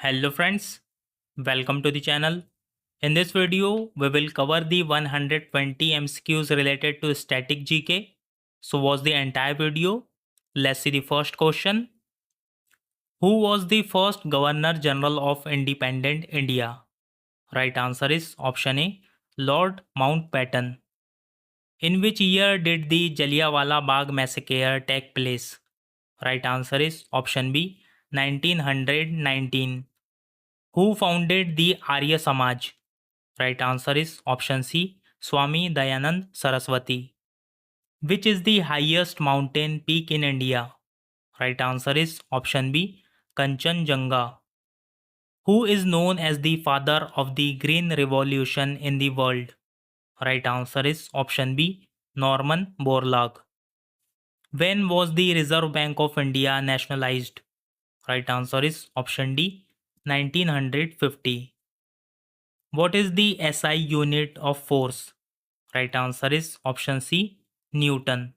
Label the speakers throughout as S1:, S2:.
S1: Hello friends, welcome to the channel. In this video, we will cover the 120 MCQs related to static GK. So watch the entire video. Let's see the first question. Who was the first Governor General of Independent India? Right answer is option A, Lord Mountbatten. In which year did the Jallianwala Bagh massacre take place? Right answer is option B, 1919. Who founded the Arya Samaj? Right answer is option C, Swami Dayanand Saraswati. Which is the highest mountain peak in India? Right answer is option B, Kanchenjunga. Who is known as the father of the Green Revolution in the world? Right answer is option B, Norman Borlaug. When was the Reserve Bank of India nationalized? Right answer is option D, 1950. What is the SI unit of force? Right answer is option C, Newton.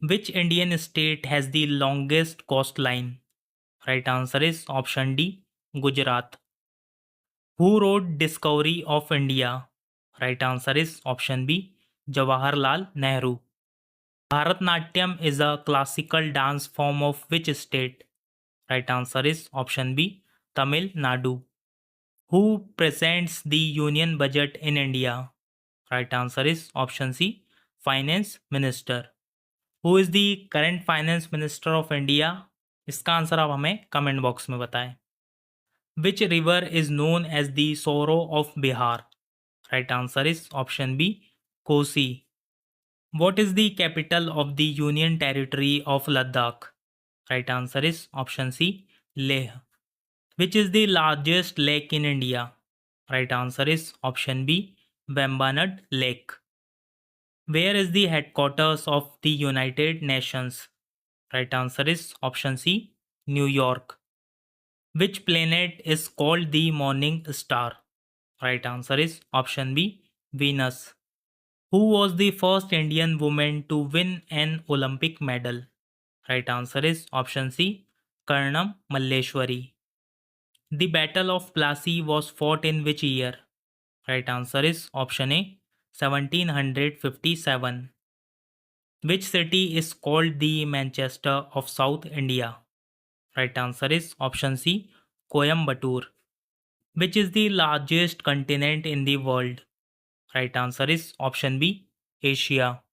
S1: Which Indian state has the longest coastline? Right answer is option D, Gujarat. Who wrote Discovery of India? Right answer is option B, Jawaharlal Nehru. Bharatnatyam is a classical dance form of which state? Right answer is option B, Tamil Nadu. Who presents the union budget in India? Right answer is option C, Finance Minister. Who is the current Finance Minister of India? इसका answer आप हमें comment box में बताएं. Which river is known as the sorrow of Bihar? Right answer is option B, Kosi. What is the capital of the Union Territory of Ladakh? Right answer is option C, Leh. Which is the largest lake in India? Right answer is option B, Vembanad Lake. Where is the headquarters of the United Nations? Right answer is option C, New York. Which planet is called the morning star? Right answer is option B, Venus. Who was the first Indian woman to win an Olympic medal? Right answer is option C, Karnam Malleshwari. The Battle of Plassey was fought in which year? Right answer is option A, 1757. Which city is called the Manchester of South India? Right answer is option C, Coimbatore. Which is the largest continent in the world? Right answer is option B, Asia.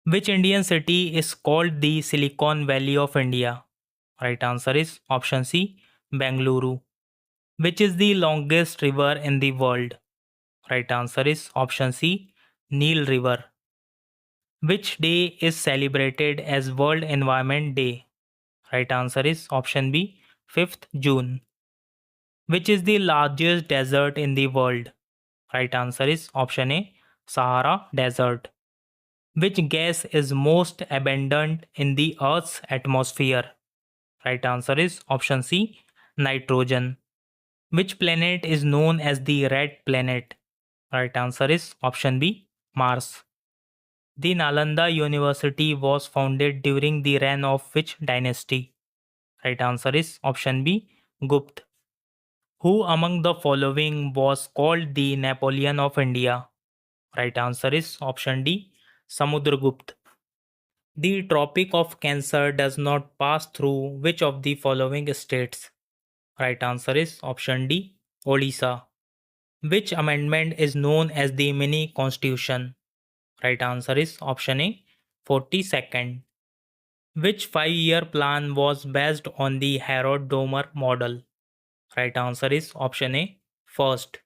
S1: Which Indian city is called the Silicon Valley of India? Right answer is option C, Bengaluru. Which is the longest river in the world? Right answer is option C, Nile River. Which day is celebrated as World Environment Day? Right answer is option B, 5th June. Which is the largest desert in the world? Right answer is option A, Sahara Desert. Which gas is most abundant in the Earth's atmosphere? Right answer is option C, nitrogen. Which planet is known as the red planet? Right answer is option B, Mars. The Nalanda University was founded during the reign of which dynasty? Right answer is option B, Gupta. Who among the following was called the Napoleon of India? Right answer is option D, Samudragupta. The Tropic of Cancer does not pass through which of the following states? Right answer is option D, Odisha. Which amendment is known as the mini constitution? Right answer is option A, 42nd. Which 5-year plan was based on the Harrod-Domer model? Right answer is option A, first.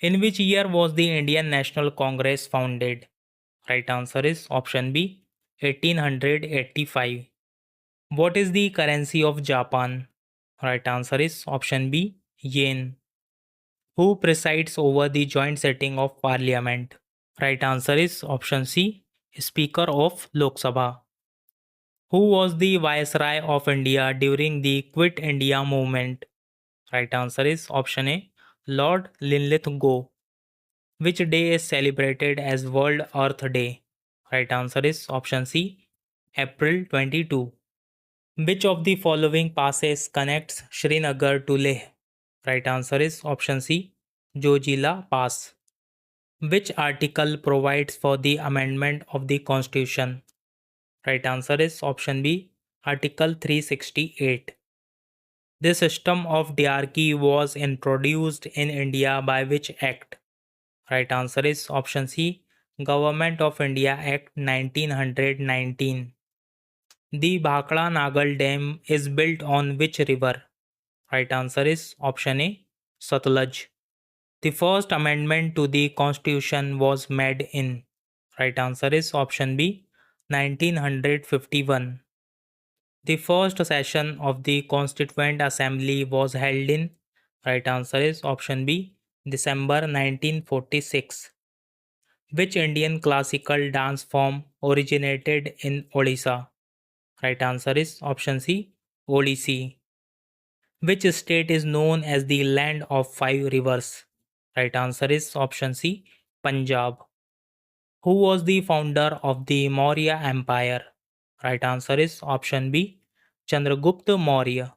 S1: In which year was the Indian National Congress founded? Right answer is option B, 1885. What is the currency of Japan? Right answer is option B, yen. Who presides over the joint sitting of parliament? Right answer is option C, Speaker of Lok Sabha. Who was the Viceroy of India during the Quit India movement? Right answer is option A, Lord Linlithgow. Which day is celebrated as World Earth Day? Right answer is option C, April 22. Which of the following passes connects Srinagar to Leh? Right answer is option C, Jojila Pass. Which article provides for the amendment of the Constitution? Right answer is option B, Article 368. This system of diarchy was introduced in India by which act? Right answer is option C, Government of India Act 1919. The Bhakra Nagal Dam is built on which river? Right answer is option A, Satluj. The first amendment to the Constitution was made in. Right answer is option B, 1951. The first session of the Constituent Assembly was held in. Right answer is option B, December 1946. Which Indian classical dance form originated in Odisha? Right answer is option C, Odissi. Which state is known as the land of five rivers? Right answer is option C, Punjab. Who was the founder of the Maurya Empire? Right answer is option B, Chandragupta Maurya.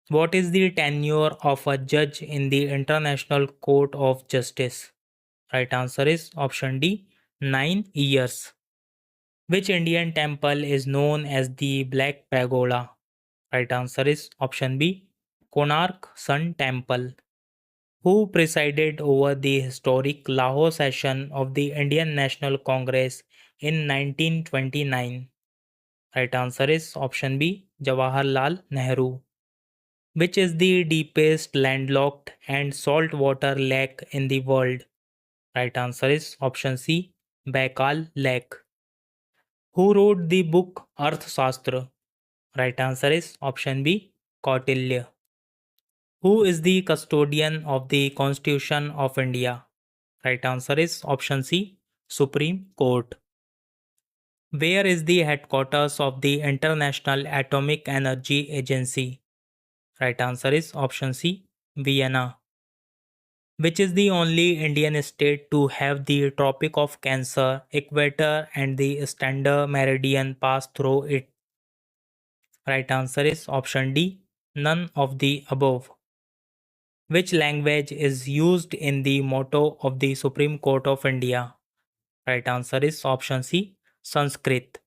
S1: What is the tenure of a judge in the International Court of Justice? Right answer is option D, 9 years. Which Indian temple is known as the Black Pagoda? Right answer is option B, Konark Sun Temple. Who presided over the historic Lahore session of the Indian National Congress in 1929? Right answer is option B, Jawaharlal Nehru. Which is the deepest landlocked and saltwater lake in the world? Right answer is option C, Baikal Lake. Who wrote the book Arthashastra? Right answer is option B, Kautilya. Who is the custodian of the Constitution of India? Right answer is option C, Supreme Court. Where is the headquarters of the International Atomic Energy Agency? Right answer is option C, Vienna. Which is the only Indian state to have the Tropic of Cancer, equator, and the standard meridian pass through it? Right answer is option D, none of the above. Which language is used in the motto of the Supreme Court of India? Right answer is option C, Sanskrit.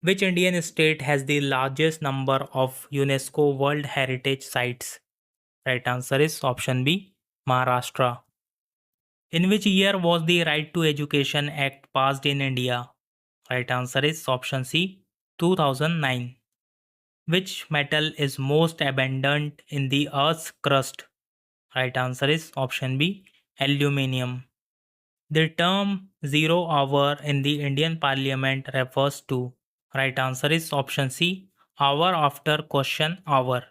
S1: Which Indian state has the largest number of UNESCO World Heritage Sites? Right answer is option B, Maharashtra. In which year was the Right to Education Act passed in India? Right answer is option C, 2009. Which metal is most abundant in the Earth's crust? Right answer is option B, aluminium. The term zero hour in the Indian Parliament refers to. Right answer is option C, hour after question hour.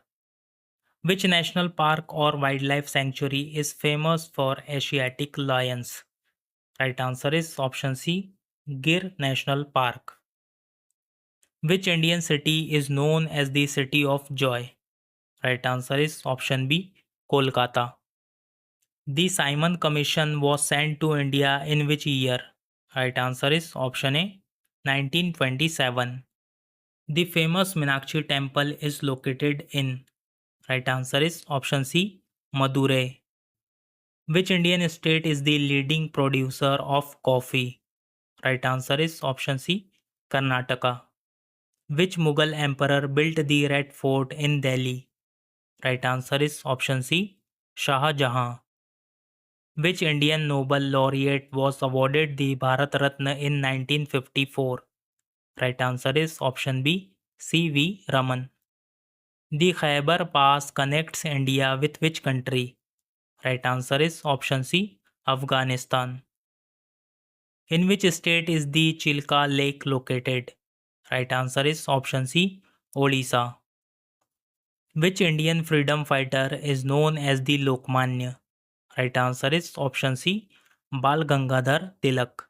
S1: Which national park or wildlife sanctuary is famous for Asiatic lions? Right answer is option C, Gir National Park. Which Indian city is known as the City of Joy? Right answer is option B, Kolkata. The Simon Commission was sent to India in which year? Right answer is option A, 1927. The famous Meenakshi temple is located in. Right answer is option C, Madurai. Which Indian state is the leading producer of coffee? Right answer is option C, Karnataka. Which Mughal emperor built the Red Fort in Delhi? Right answer is option C, Shah Jahan. Which Indian Nobel laureate was awarded the Bharat Ratna in 1954? Right answer is option B, C.V. Raman. The Khyber Pass connects India with which country? Right answer is option C, Afghanistan. In which state is the Chilka Lake located? Right answer is option C, Odisha. Which Indian freedom fighter is known as the Lokmanya? Right answer is option C, Bal Gangadhar Tilak.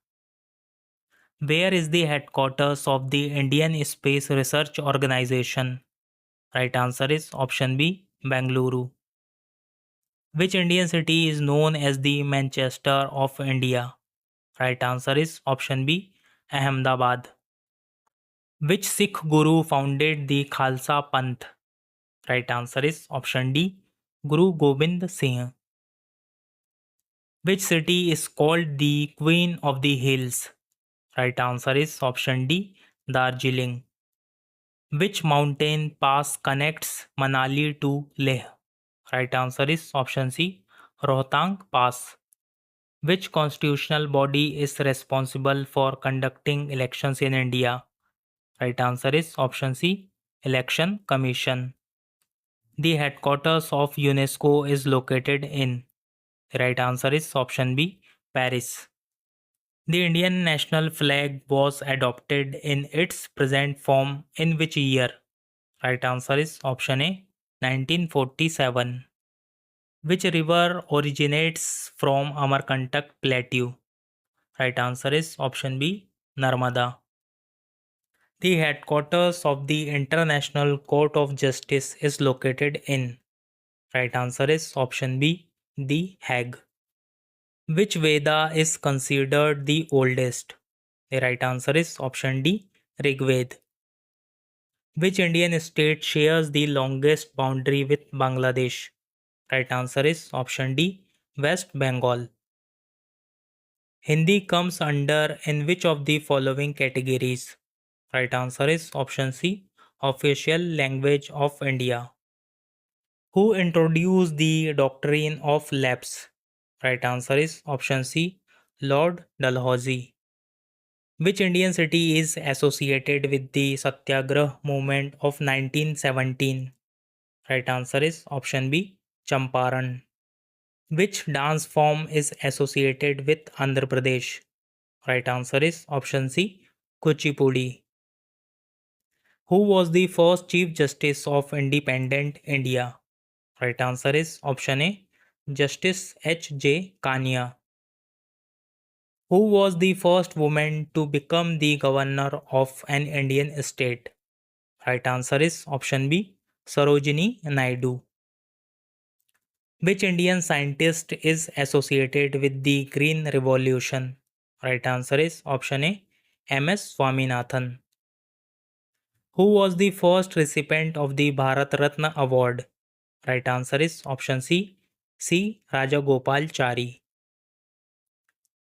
S1: Where is the headquarters of the Indian Space Research Organization? Right answer is option B, Bengaluru. Which Indian city is known as the Manchester of India? Right answer is option B, Ahmedabad. Which Sikh guru founded the Khalsa Panth? Right answer is option D, Guru Gobind Singh. Which city is called the Queen of the Hills? Right answer is option D, Darjeeling. Which mountain pass connects Manali to Leh? Right answer is option C, Rohtang Pass. Which constitutional body is responsible for conducting elections in India? Right answer is option C, Election Commission. The headquarters of UNESCO is located in. Right answer is option B, Paris. The Indian national flag was adopted in its present form in which year? Right answer is option A, 1947. Which river originates from Amarkantak Plateau? Right answer is option B, Narmada. The headquarters of the International Court of Justice is located in. Right answer is option B, The Hague. Which Veda is considered the oldest? The right answer is option D, Rigved. Which Indian state shares the longest boundary with Bangladesh? Right answer is option D, West Bengal. Hindi comes under in which of the following categories? Right answer is option C, Official Language of India. Who introduced the doctrine of lapse? Right answer is option C, Lord Dalhousie. Which Indian city is associated with the Satyagrah movement of 1917? Right answer is option B, Champaran. Which dance form is associated with Andhra Pradesh? Right answer is option C, Kuchipudi. Who was the first Chief Justice of Independent India? Right answer is option A, Justice H. J. Kania. Who was the first woman to become the governor of an Indian state? Right answer is option B, Sarojini Naidu. Which Indian scientist is associated with the Green Revolution? Right answer is option A, M.S. Swaminathan. Who was the first recipient of the Bharat Ratna Award? Right answer is option C, C. Rajagopalachari.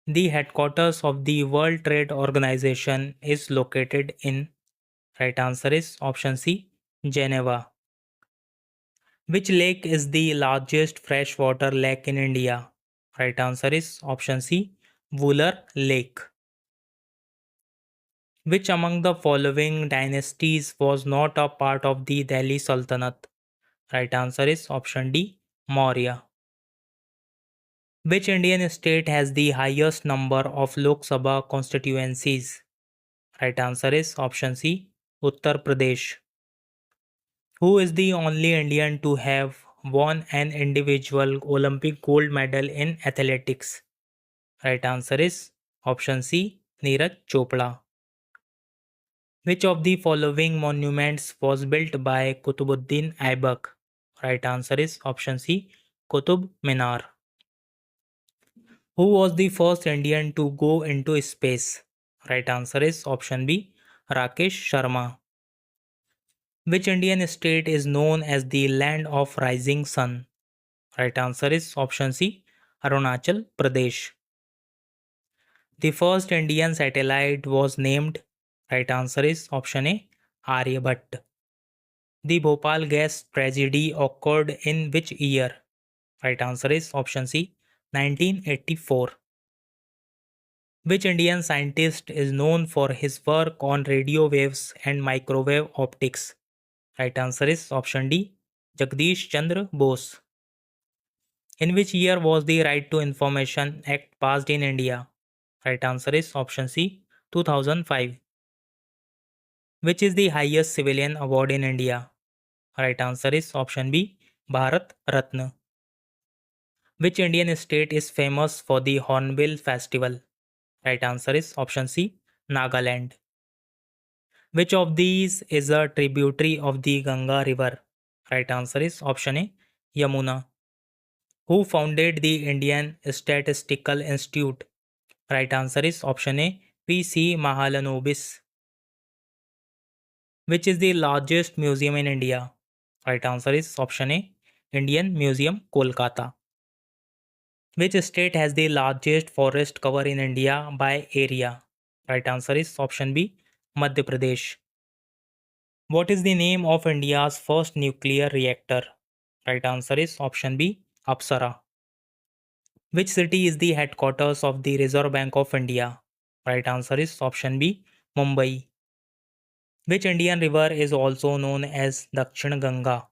S1: The headquarters of the World Trade Organization is located in. Right answer is option C, Geneva. Which lake is the largest freshwater lake in India? Right answer is option C, Wooler Lake. Which among the following dynasties was not a part of the Delhi Sultanate? Right answer is option D, Maurya. Which Indian state has the highest number of Lok Sabha constituencies? Right answer is option C, Uttar Pradesh. Who is the only Indian to have won an individual Olympic gold medal in athletics? Right answer is option C, Neeraj Chopra. Which of the following monuments was built by Kutubuddin Aibak? Right answer is option C, Qutub Minar. Who was the first Indian to go into space? Right answer is option B, Rakesh Sharma. Which Indian state is known as the land of rising sun? Right answer is option C, Arunachal Pradesh. The first Indian satellite was named. Right answer is option A, Aryabhatta. The Bhopal gas tragedy occurred in which year? Right answer is option C, 1984. Which Indian scientist is known for his work on radio waves and microwave optics? Right answer is option D, Jagdish Chandra Bose. In which year was the Right to Information Act passed in India? Right answer is option C, 2005. Which is the highest civilian award in India? Right answer is option B, Bharat Ratna. Which Indian state is famous for the Hornbill Festival? Right answer is option C, Nagaland. Which of these is a tributary of the Ganga River? Right answer is option A, Yamuna. Who founded the Indian Statistical Institute? Right answer is option A, P.C. Mahalanobis. Which is the largest museum in India? Right answer is option A, Indian Museum, Kolkata. Which state has the largest forest cover in India by area? Right answer is option B, Madhya Pradesh. What is the name of India's first nuclear reactor? Right answer is option B, Apsara. Which city is the headquarters of the Reserve Bank of India? Right answer is option B, Mumbai. Which Indian river is also known as Dakshin Ganga?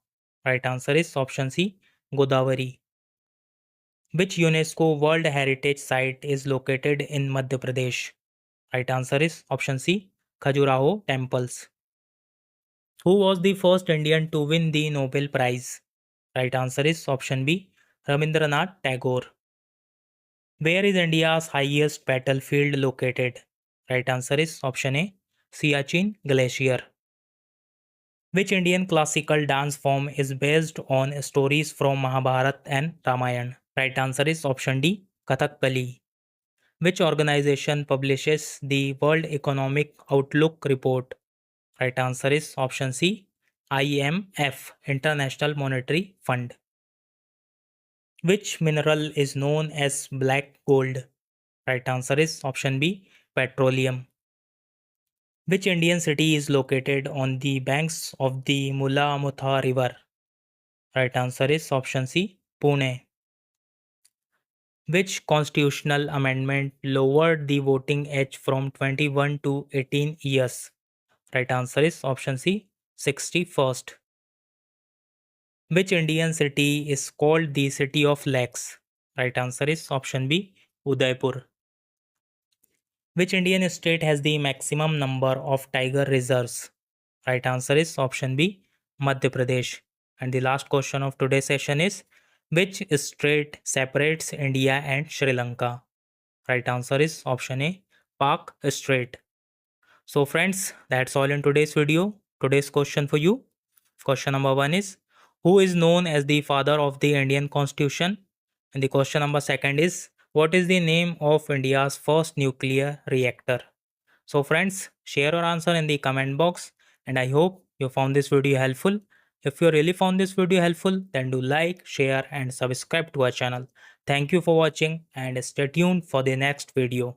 S1: Right answer is option C, Godavari. Which UNESCO World Heritage Site is located in Madhya Pradesh? Right answer is option C, Khajuraho Temples. Who was the first Indian to win the Nobel Prize? Right answer is option B, Rabindranath Tagore. Where is India's highest battlefield located? Right answer is option A, Siachen Glacier. Which Indian classical dance form is based on stories from Mahabharata and Ramayana? Right answer is option D, Kathakali. Which organization publishes the World Economic Outlook report? Right answer is option C, IMF, International Monetary Fund. Which mineral is known as black gold? Right answer is option B, petroleum. Which Indian city is located on the banks of the Mula Mutha River? Right answer is option C, Pune. Which constitutional amendment lowered the voting age from 21 to 18 years? Right answer is option C, 61st. Which Indian city is called the City of Lakes? Right answer is option B, Udaipur. Which Indian state has the maximum number of tiger reserves? Right answer is option B, Madhya Pradesh. And the last question of today's session is, which strait separates India and Sri Lanka? Right answer is option A, Pak Strait. So friends, that's all in today's video. Today's question for you. Question number 1 is, who is known as the father of the Indian Constitution? And the question number 2 is, what is the name of India's first nuclear reactor? So friends, share your answer in the comment box, and I hope you found this video helpful. If you really found this video helpful, then do like, share and subscribe to our channel. Thank you for watching and stay tuned for the next video.